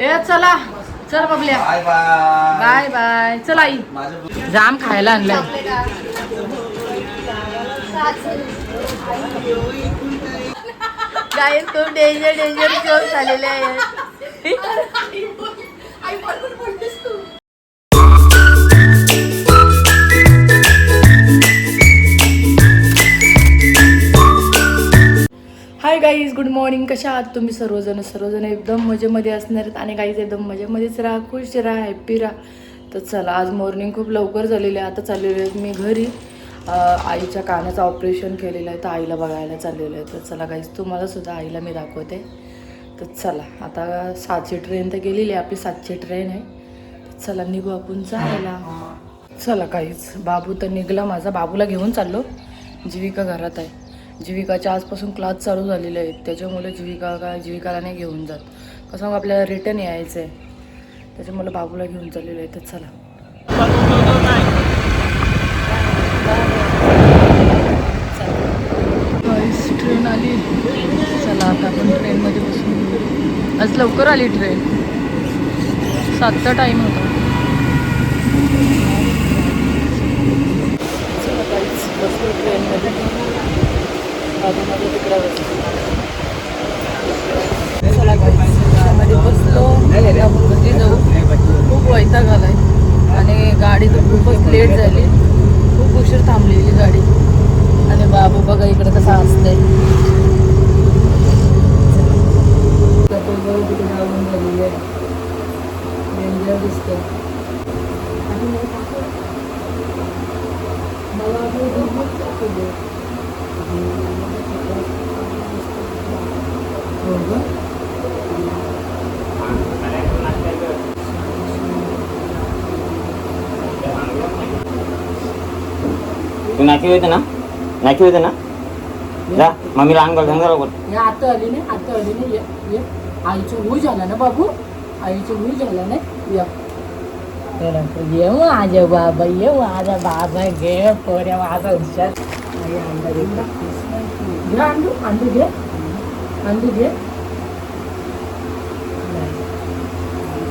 चला चल बबल्या, बाय बाय बाय बाय. चल आई, जाम खायला आणलंय. काय खूप डेंजर डेंजर जोक झालेले आहे. Hi guys, good morning. कशा आहात तुम्ही सर्वजण एकदम मजेमध्ये असणार आहेत. आणि गाईज एकदम मजेमध्येच राहा, खुश राहा, हॅप्पी राहा. तर चला, आज मॉर्निंग खूप लवकर झालेली आहे. आता चाललेले आहेत मी घरी. आईच्या कानाचं ऑपरेशन केलेलं आहे, तर आईला बघायला चाललेलं आहे. तर चला गाईज, तुम्हाला सुद्धा आईला मी दाखवते. तर चला, आता 7ची ट्रेन तर गेलेली आहे, आपली 7ची ट्रेन आहे. तर चला निघू आपण जायला. चला गाईज, बाबू तर निघला माझा. बाबूला घेऊन चाललो. जीविका घरात आहे. जीविकाच्या आजपासून क्लास चालू झालेले आहेत, त्याच्यामुळे जीविकाला नाही घेऊन जात. कसं मग आपल्याला रिटर्न यायचं आहे, त्याच्यामुळे बाबूला घेऊन चाललेलं आहे. तर चला, ट्रेन आली. चला आता आपण ट्रेनमध्ये बसून घेऊ. आज लवकर आली ट्रेन, 7चा टाईम होता. चला काहीच बसलो ट्रेनमध्ये. चला त्यामध्ये बसलो. घरी जाऊ. खूप वैताग आलाय आणि गाडी तर खूपच लेट झाली. खूप उशीर थांबलेली गाडी. आणि बाबू बघा इकडे कसा असतंय. कुठे जाऊन झालेली आहे. डेंजर दिसतंय. मला तू नाकी होते ना जा मम्मीला अंग घाल या. आता आली नाही. आईचं हुई झाला ना बाबू, आईचं हुई झाला नाही. या ये माझ्या बाबा, ये माझा बाबा, घे पोऱ्या माझा हुशार. अंडू घे.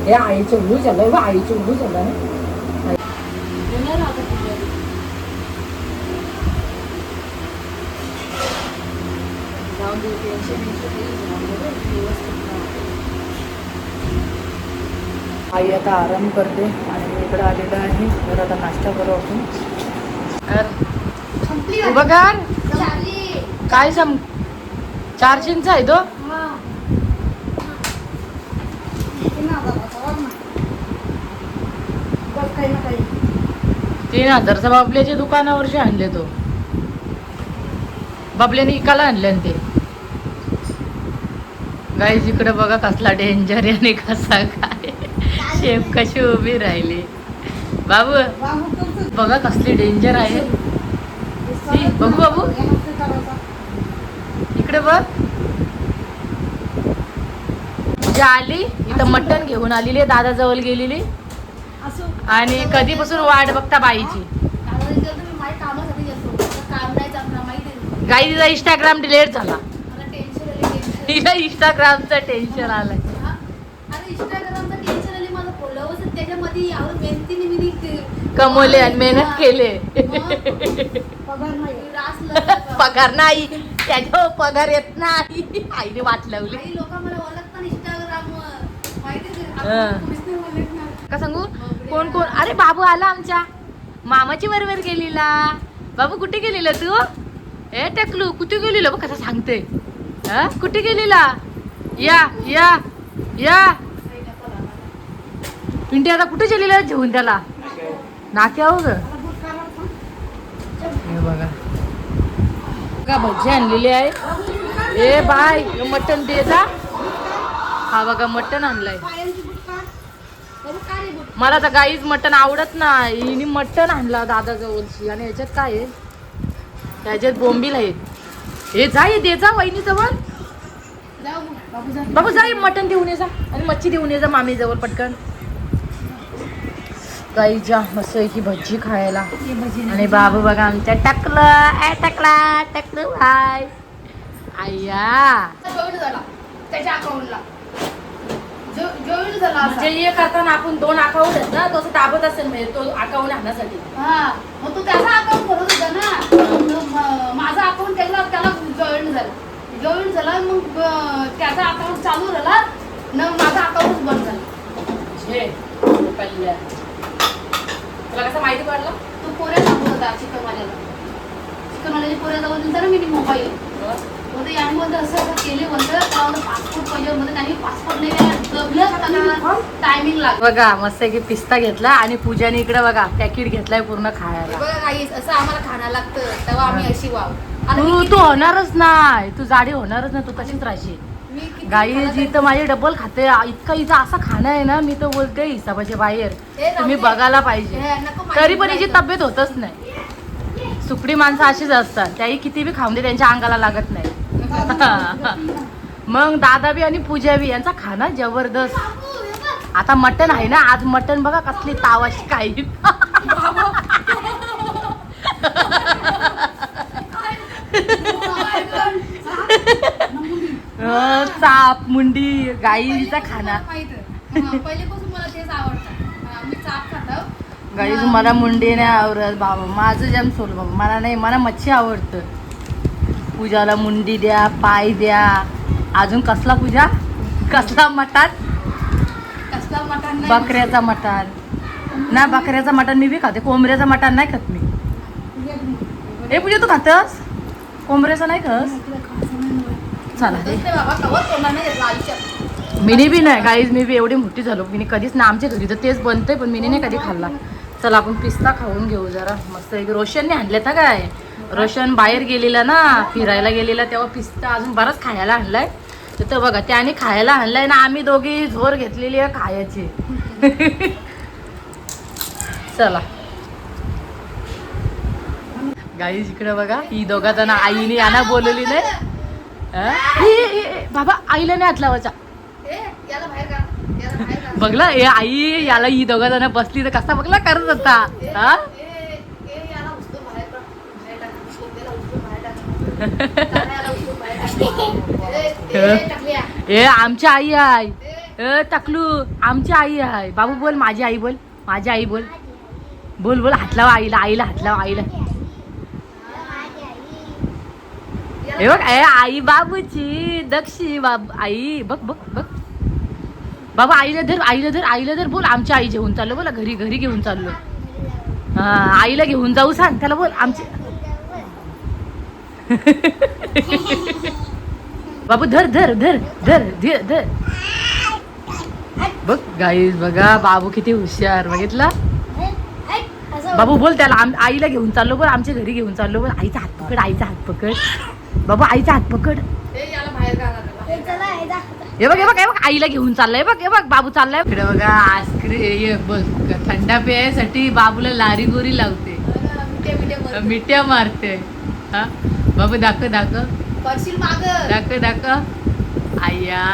हे आईचं हुई झालं. आईचं हुई झालं ना. आई आता आराम करते आणि इकडे आलेलं आहे. तर आता नाश्ता करू आपण. उभं कर. काय 400चा आहे तो. 3000चा बाबल्याच्या दुकानावरचे आणले. तो बाबल्याने इकाला आणले ते. गाईज इकडे बघा कसला डेंजर आहे आणि कसा काय शेप कशी उभी राहिली. बाबू बघा कसली डेंजर आहे. बघू बाबू इकडे बघ. म्हणजे आली इथं मटण घेऊन आलेली आहे, दादाजवळ गेलेली. आणि कधीपासून वाट बघता बाईची. गाई तिचा इंस्टाग्राम डिलीट झाला. तिला इंस्टाग्रामचं टेन्शन आलंय. कमवले आणि मेहनत केले. पगार नाही त्याच्यावर, पगार येत नाही. आईने वाट लावली. का सांगू कोण कोण. अरे बाबू आला आमच्या मामाची बरोबर गेलेला. बाबू कुठे गेलेला तू. ए टकलू कुठे गेलेला. बघ कसा सांगते. कुठे गेलेला. या या या पिंटी. आता कुठे गेलेला घेऊन त्याला नाक्यावर. हे बघा का भजी आणलेली आहे. ए बाय मटण दे जा. हा बघा मटण आणलाय. मला तर गाईच मटण आवडत नाही. हिने मटण आणला दादाजवळची. आणि याच्यात काय आहे, त्याच्यात बोंबील आहेत. हे जाय दे जा वहिनी जवळ. बाबू जाई मटण देऊन ये जा आणि मच्छी देऊन ये जा मामी जवळ पटकन. गाईच्या मस्त की भजी खायला. आणि बाबू बघा आमच्या टकलं भाई. आय्या त्याच्या अकाउंटला जेवण झाला असा. म्हणजे हे करताना आपण 2 अकाउंट आहेत ना, तसं दाबत असेल म्हणजे तो अकाउंट आणण्यासाठी. हा मग तो त्याचा अकाउंट करत होता ना, माझा अकाउंट त्याला जॉईन झाला मग त्याचा अकाउंट चालू झाला न माझा अकाउंटच बंद झाला. छे पल्ल्या. तुला कसं माहिती पडलं? तो पोऱ्या सांगत होता चिकनवाल्याची पोऱ्या जाऊन दिलता ना मी मोबाईल बोलते याने बोलते असं केले बोलतं पासपोर्ट पाहिजे बोलते त्यांनी पासपोर्ट नाही केला टायमिंग लागला. बघा मस्त की पिस्ता घेतला आणि पूजाने इकडे बघा पॅकेट घेतलाय पूर्ण खायला. बघा काहीच असं आम्हाला खाणं लागतं तेव्हा आम्ही अशी वाव. तू होणारच नाही, तू जाडी होणारच नाही, तू तशीच राहशील. गाई जी तर माझी डबल खाते इतका हिचा असा खाणं आहे ना, मी तर बोलते हिसाबाच्या बाहेर. तुम्ही बघायला पाहिजे. तरी पण हिची तब्येत होतच नाही. सुकडी माणसं अशीच असतात, त्याही किती बी खाऊन दे त्यांच्या अंगाला लागत नाही. मग दादा बी आणि पूजा बी यांचा खाना जबरदस्त. आता मटण आहे ना, आज मटण बघा कसली तावाशी काही चाप मुंडी गाईचा खाना. पहिलेपासून मला तेच आवडतं. मी चाप खातो. गाई मला मुंडी नाही आवडत बाबा, माझं जम सोल बाबा, मला नाही, मला मच्छी आवडतं. पूजाला मुंडी द्या, पाय द्या, अजून कसला पूजा, कसला मटण, कसला मटण बकऱ्याचा मटण ना, बकऱ्याचा मटण मी बी खाते, कोंबड्याचा मटण नाही खात मी. ए पूजा तू खातस कोंबड्याचा नाही खास? चला बाबा कवर तोंडाने घेतला आयुष्यात. मिनी बी नाही गाईज, मी बी एवढी मोठी झालो, मी कधीच ना, आमच्या घरी तर तेच बनतंय पण मी नाही कधी खाल्ला. चला आपण पिस्ता खाऊन घेऊ जरा मस्त. एक रोशनने आणले था काय, रोशन बाहेर गेलेला ना, फिरायला गेलेला, तेव्हा पिस्ता अजून बराच खायला आणलाय. तर बघा त्याने खायला आणलाय ना, आम्ही दोघी झोर घेतलेली आहे खायची. चला गाईज इकडे बघा, ही दोघा जण आईने यांना बोलवली नाही. बाबा आईला नाही हात लावायचा. याला बाहेर का, याला बाहेर का. बघला हे आई याला ही दोघा जण बसली तर कसा बघला करत होता. हा याला उचलून बाहेर का, बाहेर टाक. कोंबड्याला उचलून बाहेर टाक. ताऱ्याला उचलून बाहेर टाक. टाकल्या. ए आमची आई आहे, टकलू आमची आई आहे. बाबू बोल माझी आई, बोल माझी आई, बोल बोल बोल, हात लावा आईला, आईला हात लावा आईला. हे बघ ए आई बाबूची दक्षी बाबू आई, बघ बघ बघ बाबा, आईला धर, आईला धर, आईला धर, बोल आमची आई घेऊन चाललो, बोला घरी घरी घेऊन चाललो. हा आईला घेऊन जाऊ सांग त्याला, बोल आमची. बाबू धर धर धर धर धर धर. बघ गाईज बघा बाबू किती हुशार, बघितला. बाबू बोल त्याला आईला घेऊन चाललो, बोल आमच्या घरी घेऊन चाललो, बोल आईचा हात पकड, आईचा हात पकड बाबू, आईचा हात पकड. याला बाहेर का. हे बघ हे बघ हे बघ आईला घेऊन चाललंय, बघ हे बघ बाबू चाललाय. इकडे बघा आईस्क्रीम बघ, थंडा प्यायसाठी बाबूला लारी गोरी लावते, मिठ्या मारते. हा बाबू दाखव दाखव, करशील माग दाखव दाखव आया.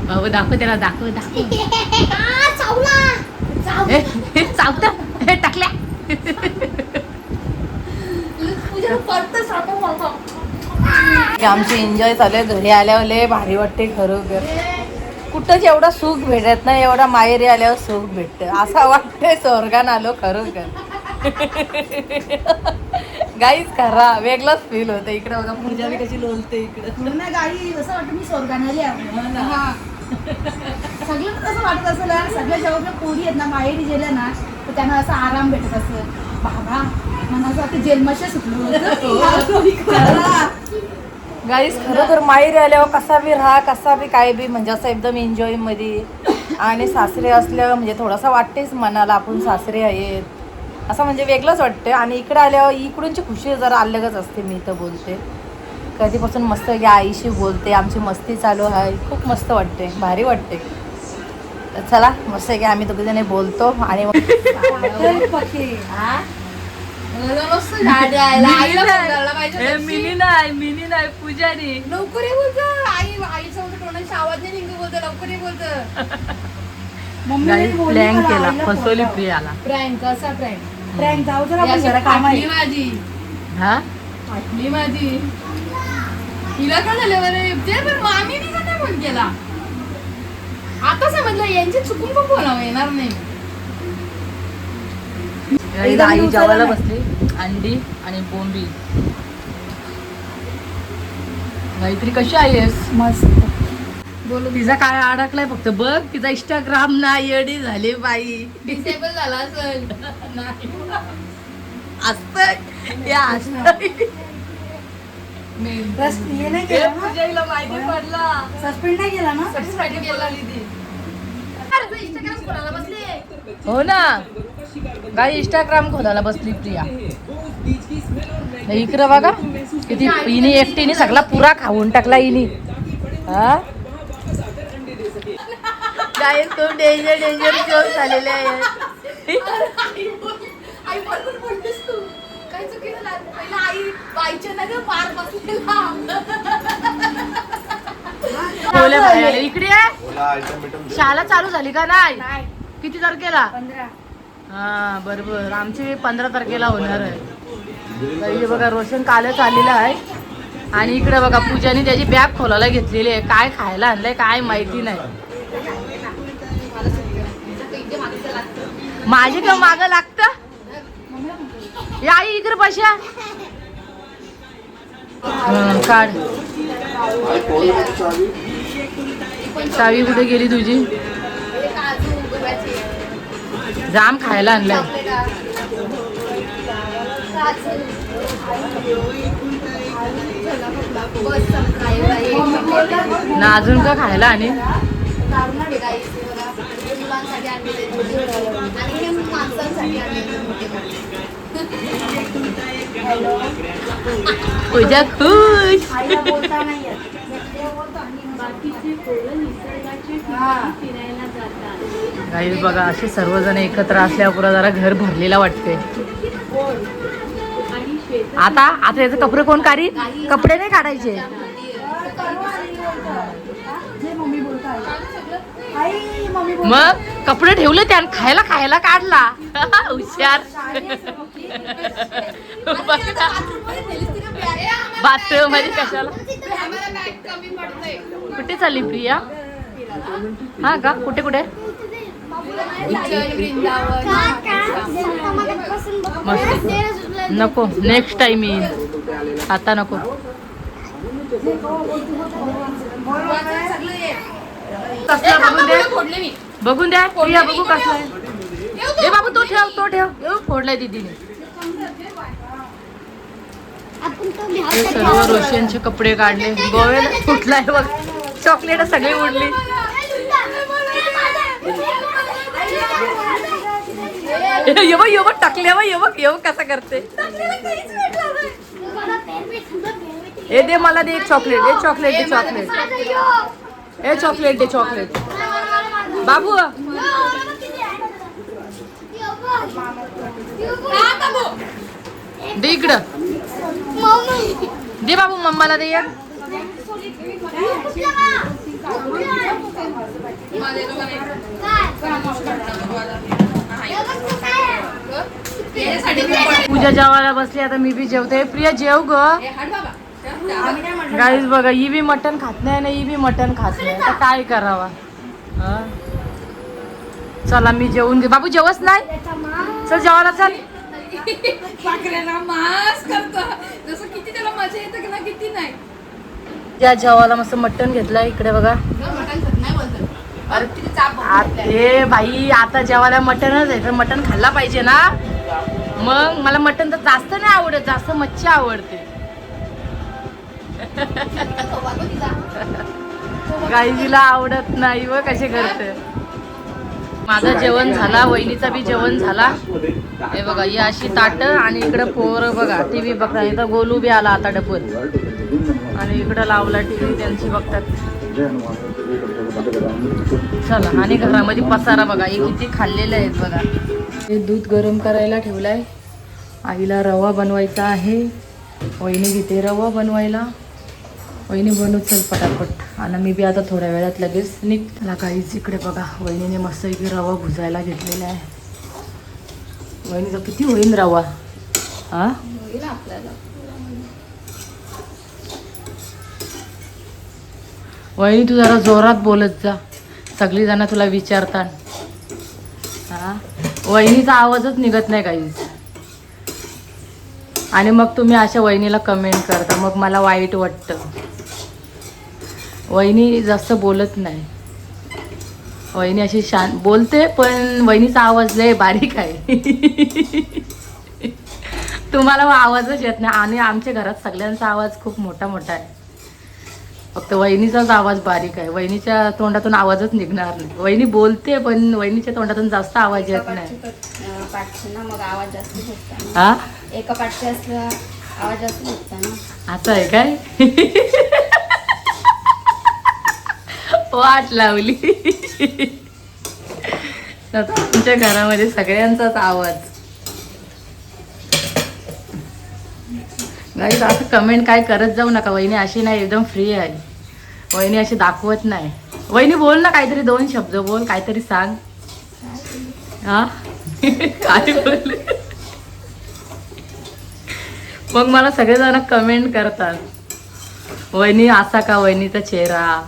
बाबू दाखव त्याला, दाखव दाखव. चावत हे टाकल्या. आमची एन्जॉय चालू आहे. घरी आल्यावर लय भारी वाटते खरोखर. कुठंच एवढं सुख भेटत नाही, एवढा माहेरी आल्यावर सुख भेटतं. असं वाटतंय स्वर्गान आलो खरोखर. गाईच खरा वेगळाच फील होतं. इकडे बघा पूजा बी कशी लोलते इकडे. नाही गाई असं वाटतं मी स्वर्गाने आली आहे. सगळं कसं वाटत असेल, सगळ्या जेव्हा पोरी आहेत ना माहेरी गेल्या ना तर त्यांना असा आराम भेटत असेल. बाबा मला असं जेलमाशा सुटलो. गाईस खरं तर माहेरी आल्यावर कसा बी राहा, कसा बी काय बी म्हणजे असं एकदम एन्जॉय मध्ये. आणि सासरे असल्यावर म्हणजे थोडासा वाटतेच मनाला आपण सासरे आहेत असं, म्हणजे वेगळंच वाटतं. आणि इकडे आल्यावर इकडूनची खुशी जरा अलगच असते. मी तर बोलते कधीपासून मस्त की आईशी बोलते, आमची मस्ती चालू आहे, खूप मस्त वाटते, भारी वाटते. चला मस्त आहे की आम्ही दोघीजणी बोलतो. आणि मिनी नाही पूजानी लवकर ये बोलतं. आईचा तोंडाची आवाज नाही निघतो बोलतं, लवकर ये बोलतं. प्लॅन केला, फसवली प्रियाला. प्रँक कसा प्रँक जाऊ जरा माझी. हा फाटली माझी. हिला का झालं बरं ते पण मामीने का नाही फोन केला आता समजलं यांची चुकून पण बोलावं येणार नाही आई जेवायला बसली अंडी आणि बोंबी गायत्री कशी आहेस मस्त बोल तिचा काय अडकलाय फक्त बघ तिचा इंस्टाग्राम ना येडी झाली बाई डिसेबल झाला असेल हे नाही केला ना? माहिती पडला सस्पेंड नाही केला ना हो ना गाई इंस्टाग्राम खोलायला बसली प्रिया इकडं बघा किती हिने एकटीने सगळा पुरा खाऊन टाकला हिने हा काय तो डेंजर डेंजर जोक झालेले आहे बोले बाहेर इकडे शाळा चालू झाली का नाही किती तारखेला 15 हा बरोबर आमची 15 तारखेला होणार आहे तर इथे बघा रोशन कालच आलेला आहे आणि इकडे बघा पूजाने त्याची बॅग खोलायला घेतलेली आहे काय खायला आणलंय काय माहिती नाही माझे का माग लागत या आई इकडे बशा काढ चावी कुठे गेली तुझी जाम खायला आणलाय ना अजून का खायला आणि पूजा खुश गाईस बघा असे सर्वजण एकत्र असल्यावर पुरा जरा घर भरलेला वाटते आता याचे कपडे कोण काढी कपडे नाही काढायचे मग कपडे ठेवले त्यान खायला खायला काढला हुशार बाथरूम मध्ये कशाला कुठे चालली प्रिया हा का कुठे कुठे मस्त नको नेक्स्ट टाइम येईल आता नको बघून द्या प्रिया बघू कसला आहे बाबू तो ठेव फोडलाय दीदीने सर्व रोशनचे कपडे काढले गोव्याला फुटलाय बघ चॉकलेट सगळी उडली येव टाकले येव कसा करते हे दे मला दे एक चॉकलेट हे चॉकलेट दे चॉकलेट बाबू दे इकडं दे बाबू मम्माला दे एक पूजा जेवायला बसली आता मी बी जेवते प्रिया जेव ग गाईस बघा ही बी मटण खात नाही ना ही बी मटण खात नाही आता काय करावा चला मी जेवून घे बाबू जेवच नाही चल जेवायला चल त्या जेवायला मस्त मटण घेतलंय इकडे बघा अरे भाई आता जेवायला मटणच आहे तर मटण खाल्ला पाहिजे ना मग मला मटण तर जास्त नाही आवडत जास्त मच्छी आवडते गाईला आवडत नाही व कसे करते माझं जेवण झाला वहिनीचा बी जेवण झाला हे बघा ही अशी ताट आणि इकडं पोरं बघा टीव्ही बघता इथं गोलू बी आला आता डबल आणि इकडं लावला टीव्ही त्यांची बघतात चला आणि घरामध्ये पसारा बघा हे किती खाल्लेले आहेत बघा हे दूध गरम करायला ठेवलाय आईला रवा बनवायचा आहे वहिनी घेते रवा बनवायला वहिनी बनवू चल पटापट आणि मी बी आता थोड्या वेळात लगेच निघताला काहीच इकडे बघा वहिनीने मस्त इकडे रवा भुजायला घेतलेला आहे वहिनीचा किती होईल रवा हा वहिनी तू जरा जोरात बोलत जा, सगळी जण तुला विचारतात. हा वहिनीचा आवाजच निघत नाही काहीच. आणि मग तुम्ही अशा वहिनीला कमेंट करता, मग मला वाईट वाटतं. वहिनी जास्त बोलत नाही, वहिनी अशी शांत बोलते, पण वहिनीचा आवाज लय बारीक आहे. तुम्हाला आवाजच येत नाही. आणि आमच्या घरात सगळ्यांचा आवाज खूप मोठा मोठा आहे, फक्त वहिनीचाच आवाज बारीक आहे. वहिनीच्या तोंडातून आवाजच निघणार नाही. वहिनी बोलते, पण वहिनीच्या तोंडातून जास्त आवाज येत नाही. पाठचे ना मग आवाज जास्त होता. हा एका पाठचे असलं आवाज जास्त होता ना. असं आहे काय? वाट लावली. आता आमच्या घरामध्ये सगळ्यांचाच आवाज. गाईस असं कमेंट काय करत जाऊ नका. वहिनी अशी नाही, एकदम फ्री आहे. वहिनी अशी दाखवत नाही. वहिनी बोल ना, काहीतरी 2 शब्द बोल, काहीतरी सांग. हा काय बोलले? मग मला सगळेजण कमेंट करतात, वहिनी असा का, वहिनीचा चेहरा.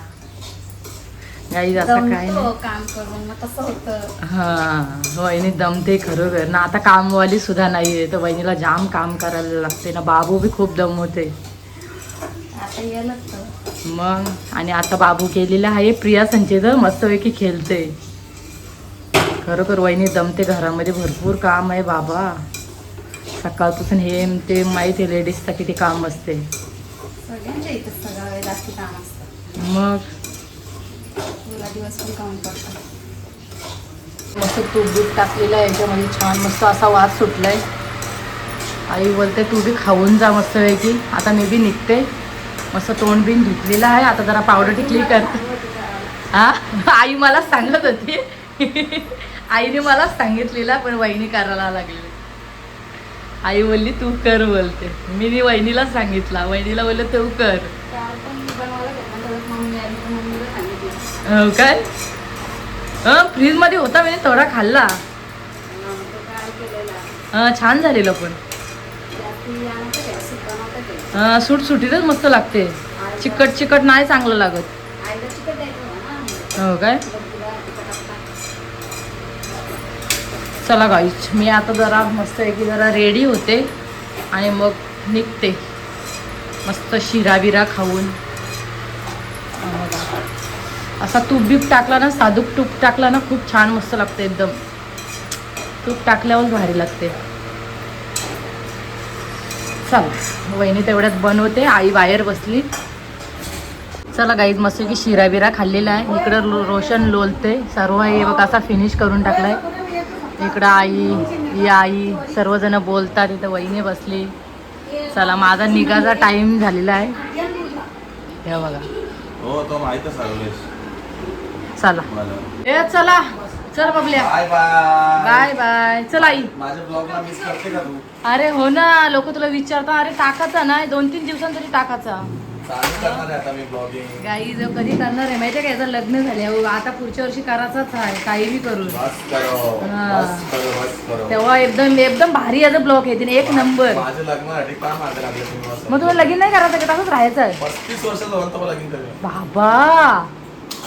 गाईज असं काय नाही. काम करून मग तसं होतं. हा वहिनी दमते खरोखर ना. आता कामवाली सुद्धा नाहीये, तर वहिनीला जाम काम करायला लागते ना. बाबू बी खूप दमवते आता यायला लागतं. मग. आणि आता बाबू गेलेला आहे प्रिया संचेत, मस्तपैकी खेळते. खरोखर वहिनी दमते. घरामध्ये भरपूर काम आहे बाबा. सकाळपासून हे ते माहिती आहे, लेडीजचं किती काम असते. सगळ्यांच्या इथं सगळं जास्त काम असतं. मग तुला दिवस पण काम करतात. मस्त तूप बीप टाकलेलं आहे याच्यामध्ये, छान मस्त असा वास सुटलाय. आई बोलते तू बी खाऊन जा मस्तपैकी. आता मी बी निघते. मस्त तोंड बिन धुतलेलं आहे. आता जरा पावडर टिकली करते. हा आई मला सांगत होती. आईने मलाच सांगितलेला, पण वहिनी करायला लागली. आई बोलली तू कर बोलते. मी वहिनीला सांगितला, वहिनीला बोलले तू कर. हो काय? फ्रीज मध्ये होता, मी थोडा खाल्ला. छान झालेलं, पण सुटसुटीतच मस्त लागते. चिकट चिकट नाही चांगलं लागत. हो काय? चला गाईच, मी आता जरा मस्त आहे की जरा रेडी होते आणि मग निघते. मस्त शिरा बिरा खाऊन. असा तूप बीप टाकला ना, साधूक तूप टाकला ना, खूप छान मस्त लागते. एकदम तूप टाकल्यावर भारी लागते. चला वहिनी तेवढ्यात बनवते, आई बाहेर बसली. चला गाईज, मस्त की शिरा बिरा खाल्लेला आहे. इकडं रोशन लोलते. सर्व हे बघ असा फिनिश करून टाकलाय. इकडं आई सर्वजण बोलतात. इथं वहिनी बसली. चला माझा निघाचा टाइम झालेला आहे. हे बघा. हो तो माहित आहे. चला ए चला चल बबल्या. Bye bye. Bye bye. चल आई. माझ्या ब्लॉगला मिस करते का तू? अरे हो ना, लोक तुला विचारतात. अरे टाकायचा नाही, 2-3 दिवसांतरी टाकायचा. चालू करणार आहे आता मी ब्लॉगिंग. गाई जो कधी करणार आहे माहितीये का? याचं लग्न झाले आता पुढच्या वर्षी करायचंच आहे, काही बी करून. बस करो हा. बस करो बस करो. तेव्हा एकदम भारी याचा ब्लॉग येते, एक नंबर. माझ्या लग्नासाठी का मागे लागले तुम्ही? मग तुला लगीन नाही करायचं का? तसंच राहायचं आहे. 35 वर्षाचं होऊन तर लगीन करेल. बाबा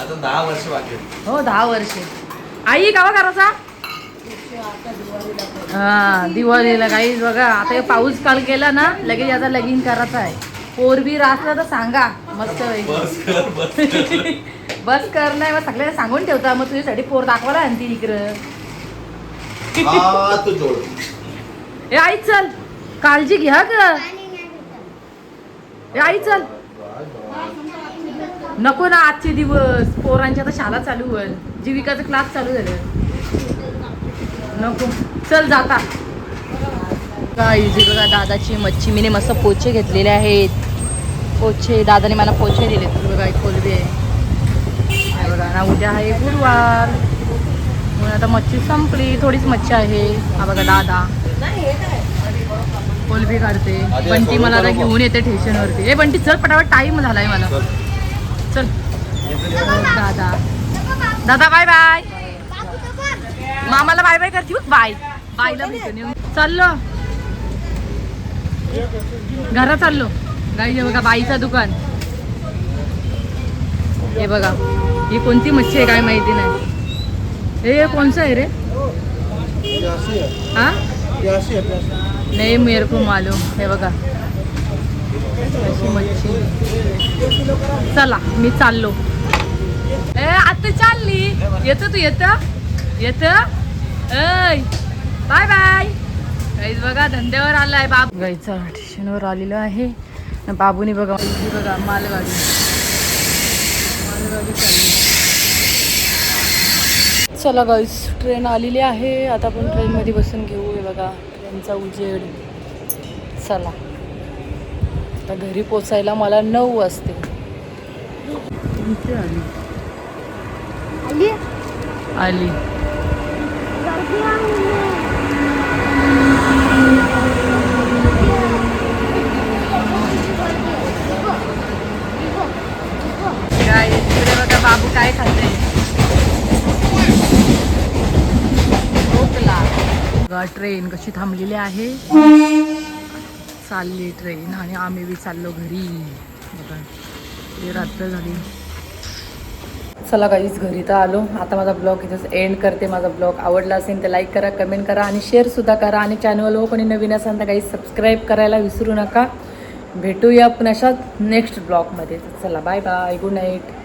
आता 10 वर्ष बाकी आहेत. हो 10 वर्ष. आई कावा करायचा? हा दिवाळीला. गाईज बघा आता हे पाऊस काल गेला ना, लगेच याचा लगीन करायचा आहे. पोरबीर असला तर सांगा मस्त. बस कर बस कर. बस कर नाही, मग सगळ्यांना सांगून ठेवता. मग तुझ्यासाठी पोर दाखवायला आणती इकडं. हा तू जोड. ए आई चल, काळजी घ्या ग. ए आई चल. नको ना, आजचे दिवस पोरांच्या आता शाळा चालू होईल, जीविकाचा क्लास चालू झाले. नको चल जाता. इजी बघा दादाची मच्छी. मीने मस्त पोचे घेतलेले आहेत. पोचे दादाने मला पोचे दिले. बघा एक कोलबी आहे बघा ना. उद्या आहे गुरुवार, म्हणून आता मच्छी संपली, थोडीच मच्छी आहे. हा बघा दादा कोलबी काढते. बंटी मला आता घेऊन येते स्टेशनवरती. ए बंटी चल पटापट, टाईम झालाय मला. चल दादा. दादा बाय बाय. मामाला बाय बाय करते. बाय बायला भेटून चाललो, घरा चाललो. गाई बघा बाईचं दुकान. हे बघा ही कोणती मच्छी आहे काय माहिती नाही. हे कोणचं आहे रे? हा नाही मेरे को मालूम. हे बघा अशी मच्छी. चला मी चाललो. ए आता चालली. येतं तू येतं ऐ बाय बाय. गाईज बघा धंद्यावर आलाय बाबू. गाईचा स्टेशनवर आलेलो आहे. बाबूनी बघा मालगाडी चालली. चला गाईज ट्रेन आलेली आहे. आता आपण ट्रेनमध्ये बसून घेऊ. हे बघा ट्रेनचा उजेड. चला आता घरी पोचायला मला 9 वाजते. आली काय इकडे बघा बाबू काय खाते. ट्रेन कशी थांबलेली आहे. चालली ट्रेन आणि आम्ही बी चाललो घरी. बघा ते रात्र झाली. चला गाईज घरी तर आलो. आता माझा ब्लॉग इथंच एंड करते. माझा ब्लॉग आवडला असेल तर लाईक करा, कमेंट करा आणि शेअरसुद्धा करा. आणि चॅनलवर कोणी नवीन असेल तर गाईज सबस्क्राईब करायला विसरू नका. भेटूया पुन्हा नेक्स्ट ब्लॉगमध्ये. चला बाय बाय, गुड नाईट.